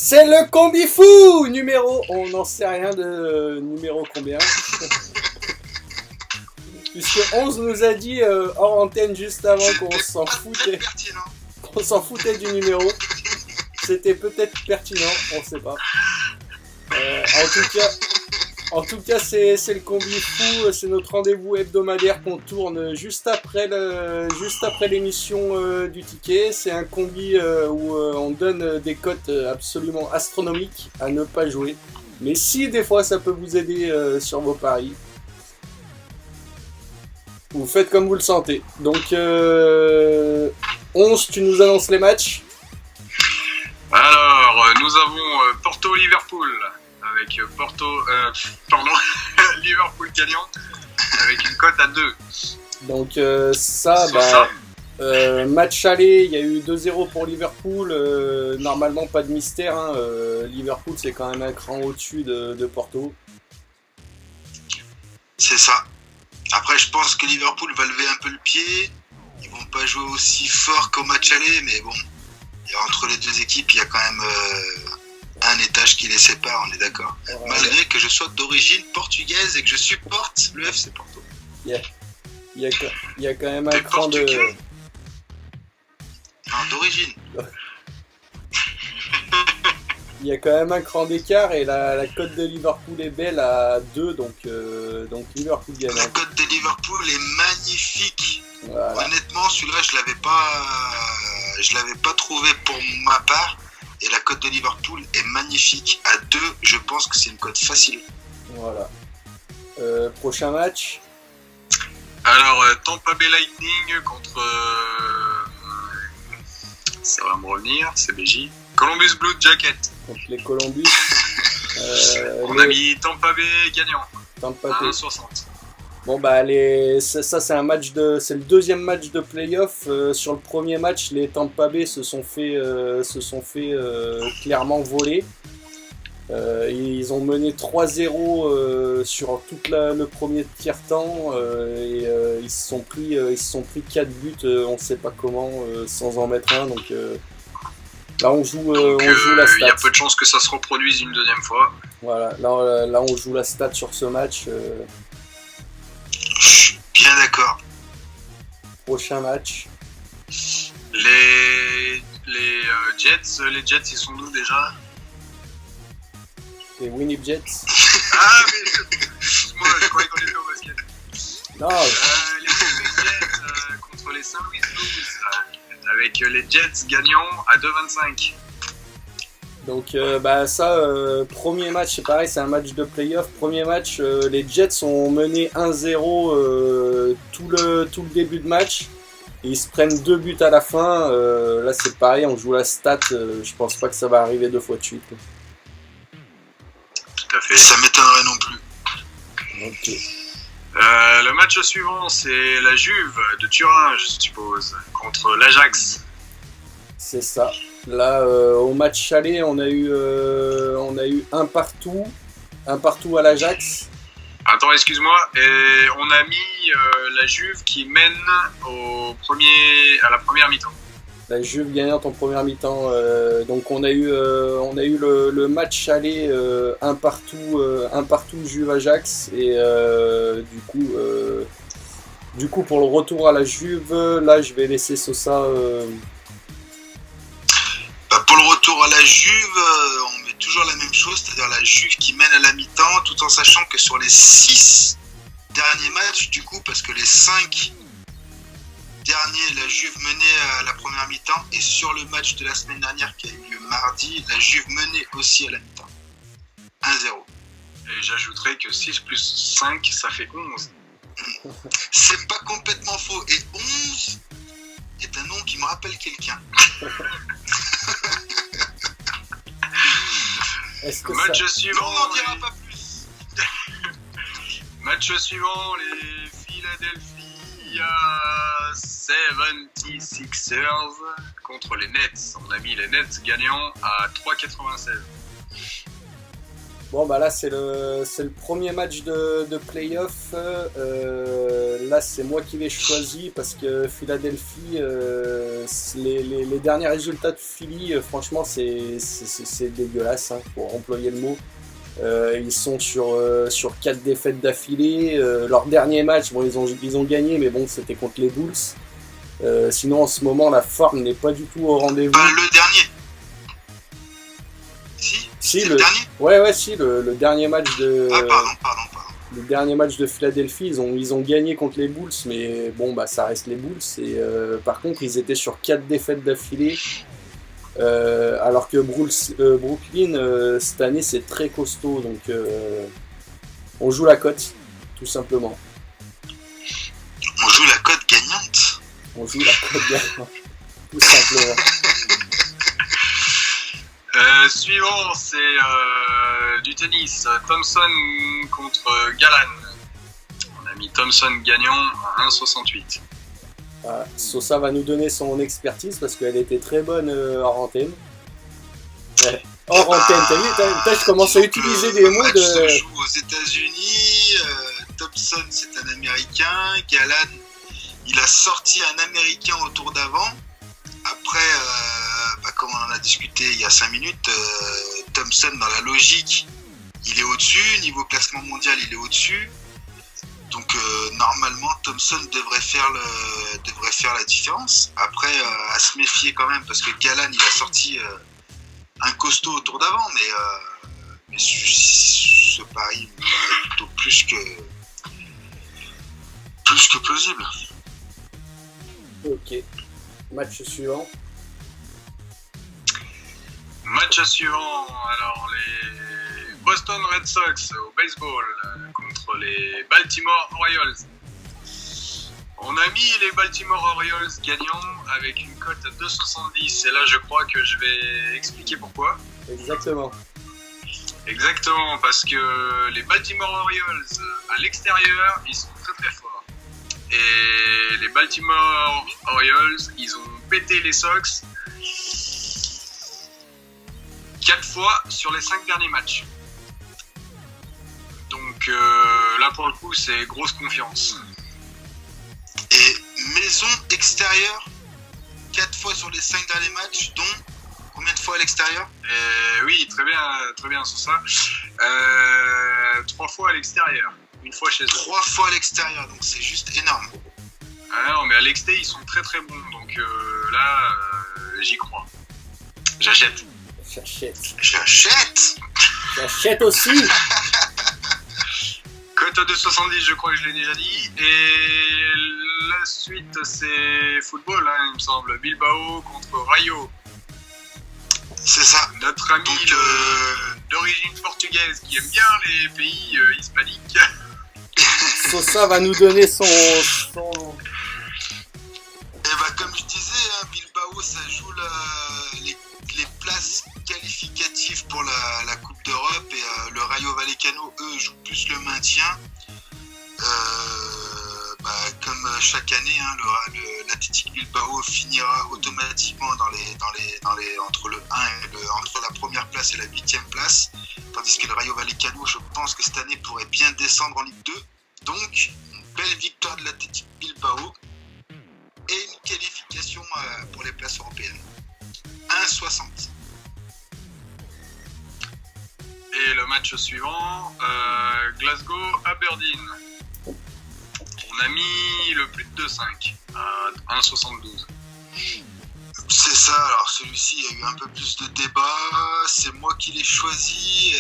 C'est le combi fou numéro, on n'en sait rien de numéro combien. Puisque 11 nous a dit hors antenne juste avant qu'on s'en foutait. Qu'on s'en foutait du numéro. C'était peut-être pertinent, on sait pas. En tout cas, c'est le combi fou, c'est notre rendez-vous hebdomadaire qu'on tourne juste après l'émission du ticket. C'est un combi où on donne des cotes absolument astronomiques à ne pas jouer. Mais si des fois ça peut vous aider sur vos paris, vous faites comme vous le sentez. Donc 11, tu nous annonces les matchs. Alors, nous avons Porto-Liverpool avec Liverpool gagnant avec une cote à 2. Donc match aller, il y a eu 2-0 pour Liverpool. Normalement, pas de mystère. Hein. Liverpool, c'est quand même un cran au-dessus de Porto. C'est ça. Après, je pense que Liverpool va lever un peu le pied. Ils vont pas jouer aussi fort qu'au match aller, mais bon. Et entre les deux équipes, il y a quand même un étage qui les sépare, on est d'accord. Ouais. Malgré que je sois d'origine portugaise et que je supporte le FC Porto. Il y a quand même un cran de... Non, d'origine. Il y a quand même un cran d'écart et la cote de Liverpool est belle à 2, donc Liverpool gagne. La cote de Liverpool est magnifique. Voilà. Honnêtement, celui-là, je l'avais pas trouvé pour ma part. Et la cote de Liverpool est magnifique. À 2, je pense que c'est une cote facile. Voilà. Prochain match. Alors, Tampa Bay Lightning contre... ça va me revenir, c'est BJ. Columbus Blue Jacket. Contre les Columbus. On a mis Tampa Bay gagnant. Tampa à Bay. 1,60. Bon bah ça c'est le deuxième match de play-off. Sur le premier match, les Tampa Bay se sont fait clairement voler. Ils ont mené 3-0 sur tout le premier tiers-temps et ils se sont pris 4 buts, on ne sait pas comment, sans en mettre un. Donc là on joue la stat. Il y a peu de chances que ça se reproduise une deuxième fois. Voilà, là on joue la stat sur ce match. Bien d'accord. Prochain match. Les Jets, ils sont d'où déjà? Les Winnipeg Jets. Ah mais excuse-moi, je croyais qu'on était au basket. Non. Les Winnipeg Jets contre les Saint Louis Blues avec les Jets gagnants à 2,25. Donc premier match, c'est pareil, c'est un match de play-off. Premier match, les Jets ont mené 1-0 tout le début de match. Et ils se prennent 2 buts à la fin. Là c'est pareil, on joue la stat. Je pense pas que ça va arriver 2 fois de suite. Tout à fait. Ça m'étonnerait non plus. Ok. Le match suivant, c'est la Juve de Turin, je suppose, contre l'Ajax. C'est ça. Là, au match aller, on a eu un partout à l'Ajax. Attends, excuse-moi. Et on a mis la Juve qui mène à la première mi-temps. La Juve gagnante en première mi-temps. Donc on a eu le match aller un partout Juve-Ajax et du coup pour le retour à la Juve, là je vais laisser Sosa. Pour le retour à la Juve, on met toujours la même chose, c'est-à-dire la Juve qui mène à la mi-temps, tout en sachant que sur les 6 derniers matchs, du coup, parce que les 5 derniers, la Juve menait à la première mi-temps, et sur le match de la semaine dernière qui a eu lieu mardi, la Juve menait aussi à la mi-temps. 1-0. Et j'ajouterais que 6 plus 5, ça fait 11. C'est pas complètement faux, et 11 est un nom qui me rappelle quelqu'un. Match suivant. On n'en dira pas plus. Match suivant, les Philadelphia 76ers contre les Nets. On a mis les Nets gagnants à 3,96. Bon bah là c'est le premier match de play-off. Là c'est moi qui l'ai choisi parce que Philadelphie, les derniers résultats de Philly, franchement c'est dégueulasse, hein, pour employer le mot. Ils sont sur 4 défaites d'affilée. Leur dernier match, bon ils ont gagné, mais bon c'était contre les Bulls. Sinon en ce moment la forme n'est pas du tout au rendez-vous. Le dernier. Si, le dernier. Ouais, si, le dernier match de. Ah, pardon. Le dernier match de Philadelphie, ils ont gagné contre les Bulls, mais bon, bah ça reste les Bulls. Et par contre, ils étaient sur 4 défaites d'affilée. Alors que Brooklyn, cette année, c'est très costaud. Donc, on joue la cote, tout simplement. On joue la cote gagnante. On joue la cote gagnante, tout simplement. Suivant, c'est du tennis. Thompson contre Galan. On a mis Thompson gagnant à 1,68. Sosa va nous donner son expertise parce qu'elle était très bonne hors antenne. Hors antenne, t'as vu, je commence à utiliser des mots de. Se joue aux États-Unis. Thompson, c'est un Américain. Galan, il a sorti un Américain au tour d'avant. Après, comme on en a discuté il y a 5 minutes, Thompson, dans la logique, il est au-dessus. Niveau classement mondial, il est au-dessus. Donc, normalement, Thompson devrait faire la différence. Après, à se méfier quand même, parce que Galan, il a sorti un costaud au tour d'avant. Mais ce pari me paraît plutôt plus que plausible. Ok. Match suivant. Alors les Boston Red Sox au baseball contre les Baltimore Orioles. On a mis les Baltimore Orioles gagnants avec une cote à 2,70 et là je crois que je vais expliquer pourquoi. Exactement, parce que les Baltimore Orioles à l'extérieur ils sont très très forts. Et les Baltimore Orioles, ils ont pété les Sox 4 fois sur les 5 derniers matchs. Donc là pour le coup c'est grosse confiance. Et maison extérieure 4 fois sur les 5 derniers matchs, dont combien de fois à l'extérieur? Oui, très bien sur ça. 3 fois à l'extérieur. Une fois chez eux. 3 fois à l'extérieur, donc c'est juste énorme. Ah non, mais à l'extérieur, ils sont très très bons. Donc là, j'y crois. J'achète. J'achète aussi. Cote à 2,70, je crois que je l'ai déjà dit. Et la suite, c'est football, hein, il me semble. Bilbao contre Rayo. C'est ça. Notre ami d'origine portugaise qui aime bien les pays hispaniques. Sosa va nous donner son... Et comme je disais, hein, Bilbao, ça joue les places qualificatives pour la Coupe d'Europe et le Rayo Vallecano, eux, jouent plus le maintien. Comme chaque année, hein, l'Athletic Bilbao finira automatiquement entre le 1 et entre la première place et la 8e place, tandis que le Rayo Vallecano, je pense que cette année pourrait bien descendre en Ligue 2. Donc, une belle victoire de l'Athletic Bilbao et une qualification pour les places européennes. 1,60. Et le match suivant, Glasgow-Aberdeen. On a mis le plus de 2,5 à 1,72. C'est ça, alors celui-ci il y a eu un peu plus de débat, c'est moi qui l'ai choisi.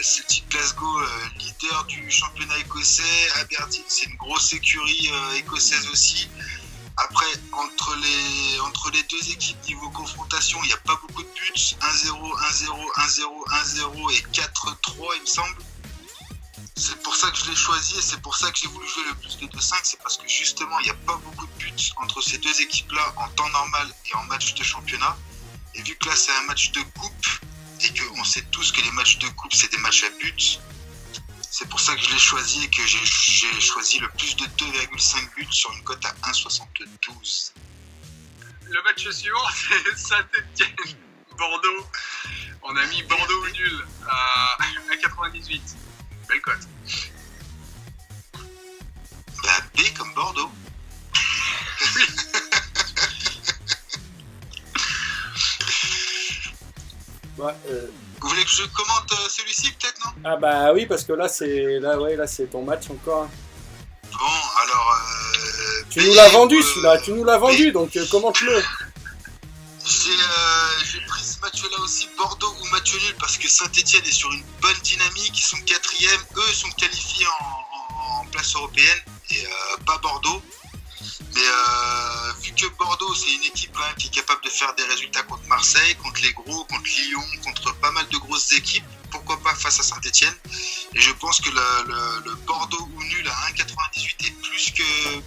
Celtic Glasgow, leader du championnat écossais. Aberdeen, c'est une grosse écurie écossaise aussi. Après, entre les deux équipes niveau confrontation, il n'y a pas beaucoup de buts. 1-0, 1-0, 1-0, 1-0 et 4-3 il me semble. C'est pour ça que je l'ai choisi et c'est pour ça que j'ai voulu jouer le plus de 2,5. C'est parce que justement, il n'y a pas beaucoup de buts entre ces deux équipes-là en temps normal et en match de championnat. Et vu que là, c'est un match de coupe et qu'on sait tous que les matchs de coupe, c'est des matchs à buts, c'est pour ça que je l'ai choisi et que j'ai choisi le plus de 2,5 buts sur une cote à 1,72. Le match suivant, c'est Saint-Étienne-Bordeaux. On a mis Bordeaux ou nul à 1,98. Belle cote. Bah, B comme Bordeaux. Ouais, Vous voulez que je commente celui-ci peut-être, non? ah bah oui, parce que là c'est ton match encore. Hein. Bon, alors... Tu nous l'as vendu celui-là, tu nous l'as vendu, donc commente-le. J'ai pris ce match-là aussi, Bordeaux ou match nul, parce que Saint-Etienne est sur une bonne dynamique, ils sont 4e, eux sont qualifiés en place européenne, et pas Bordeaux. Mais vu que Bordeaux c'est une équipe hein, qui est capable de faire des résultats contre Marseille, contre les gros, contre Lyon, contre pas mal de grosses équipes, pourquoi pas face à Saint-Etienne. Et je pense que le Bordeaux ou nul à 1,98 est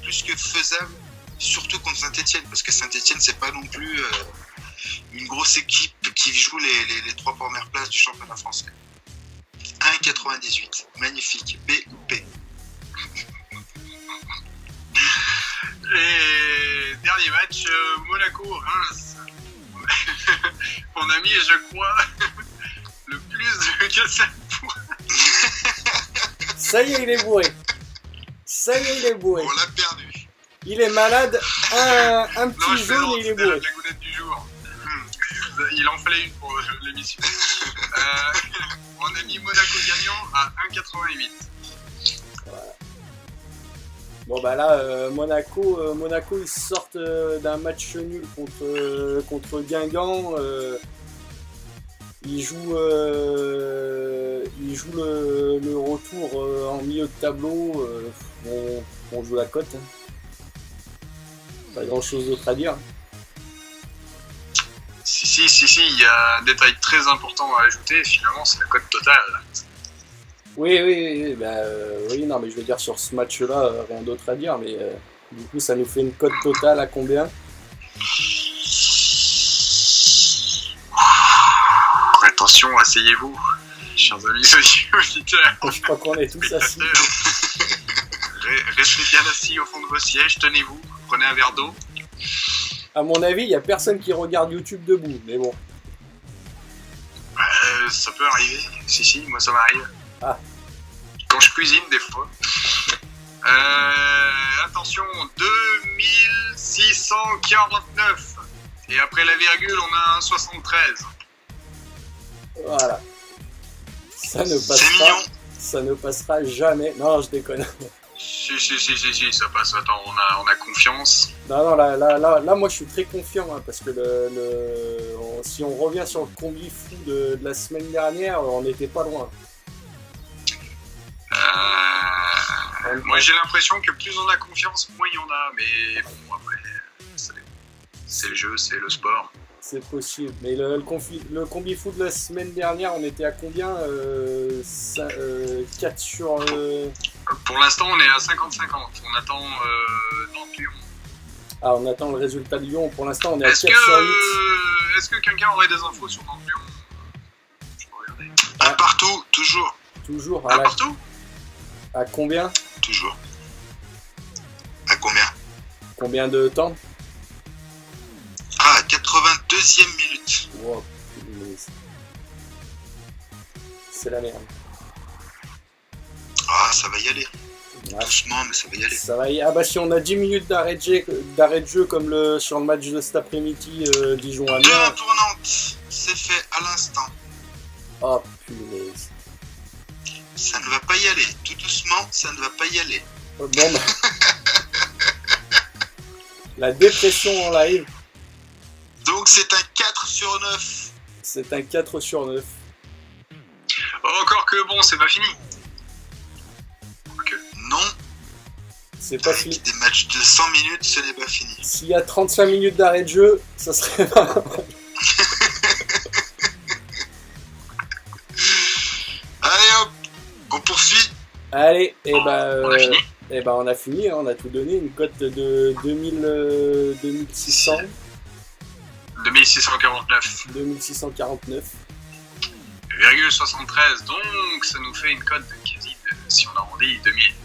plus que faisable, surtout contre Saint-Etienne, parce que Saint-Etienne c'est pas non plus une grosse équipe qui joue les 3 premières places du championnat français. 1,98, magnifique, B ou P. Et dernier match, Monaco-Reims. On a mis, je crois, le plus que ça pourrait. Ça y est, il est bourré. Ça y est, il est bourré. On l'a perdu. Il est malade, un Non, petit je jaune plaisante, et il est c'était bourré. la goulette du jour. Il en fallait une pour l'émission. On a mis Monaco gagnant à 1,88. Bon bah là, Monaco ils sortent d'un match nul contre Guingamp. Ils jouent le retour en milieu de tableau. On joue la cote. Hein. Pas grand chose d'autre à dire. Si, il y a un détail très important à ajouter. Finalement, c'est la cote totale. Oui, oui, non, mais je veux dire, sur ce match-là, rien d'autre à dire, mais du coup, ça nous fait une cote totale à combien? Attention, asseyez-vous, chers amis auditeurs. Je crois qu'on est tous assis. Restez bien assis au fond de vos sièges, tenez-vous, prenez un verre d'eau. À mon avis, il n'y a personne qui regarde YouTube debout, mais bon. Ça peut arriver, si, moi ça m'arrive. Ah. Quand je cuisine, des fois. Attention, 2649. Et après la virgule, on a un 73. Voilà. Ça ne C'est passera. mignon. Ça ne passera jamais. Non, je déconne. Si, ça passe. Attends, on a confiance. Non, là, moi, je suis très confiant, hein, parce que si on revient sur le combi fou de la semaine dernière, on n'était pas loin. Moi, j'ai l'impression que plus on a confiance, moins il y en a. Mais bon, après, c'est le jeu, c'est le sport. C'est possible. Mais le combi fou de la semaine dernière, on était à combien 4 sur... Pour l'instant, on est à 50-50. On attend Nantes-Lyon. Ah, on attend le résultat de Lyon. Pour l'instant, on est à 4 Est-ce sur 8. Est-ce que quelqu'un aurait des infos sur Nantes-Lyon? Je peux regarder. À partout, toujours. Toujours. Ah, partout? À combien? Toujours. À combien? Combien de temps? Ah, 82e minute. Wow, c'est la merde. Ah, ça va y aller. Ouais. Doucement, mais ça va y aller. Ça va y... Ah bah si on a 10 minutes d'arrêt de jeu comme sur le match de cet après-midi Dijon-Amiens. 2-1 pour Nantes. C'est fait à l'instant. Oh punaise. Ça ne va pas y aller. Tout doucement, ça ne va pas y aller. Bon bah. La dépression en live. Donc c'est un 4 sur 9. C'est un 4 sur 9. Encore que bon, c'est pas fini. Okay. Non. C'est pas Avec fini. des matchs de 100 minutes, ce n'est pas fini. S'il y a 35 minutes d'arrêt de jeu, ça serait pas mal. Allez hop, on poursuit. Allez, et On a fini. on a fini, hein, on a tout donné. Une cote de 2600. 2649. 2649. 73, donc ça nous fait une cote de quasi, si on arrondit,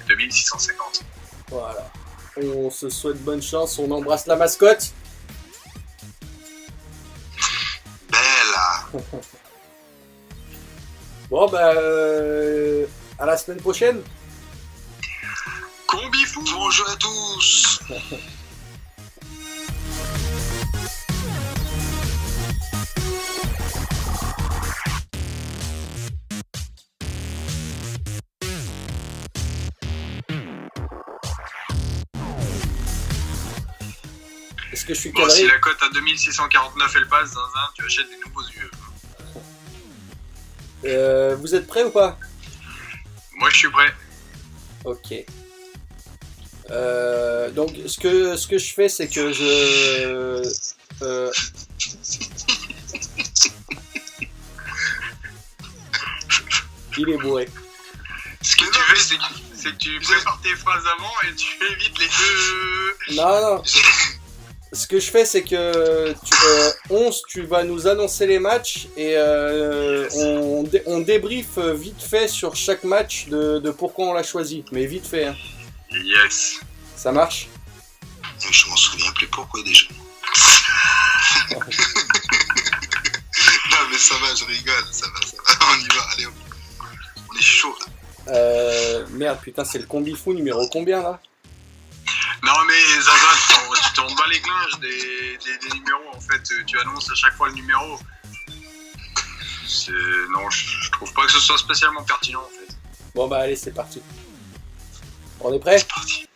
2650. Voilà. On se souhaite bonne chance, on embrasse la mascotte. Bella. Bon, bah, à la semaine prochaine. Combi fou. Bon jeu à tous. Est-ce que je suis Bon, cadré? si la cote à 2649 elle passe, zinzin, tu achètes des nouveaux yeux. Vous êtes prêts ou pas? Moi, je suis prêt. Ok. Donc, ce que je fais, c'est que il est bourré. Ce que tu fais, c'est que tu prépares tes phrases avant et tu évites les deux. Non. Ce que je fais, c'est que 11, tu vas nous annoncer les matchs et on débriefe vite fait sur chaque match de pourquoi on l'a choisi. Mais vite fait, hein. Yes. Ça marche? Je m'en souviens plus pourquoi déjà. Non mais ça va, je rigole, ça va, on y va, allez, on est chaud là. Merde, putain, c'est le combi fou numéro combien là? Non mais Zaza, tu t'en bats les clinches des numéros en fait, tu annonces à chaque fois le numéro. Non, je trouve pas que ce soit spécialement pertinent en fait. Bon bah allez, c'est parti. On est prêt? C'est parti.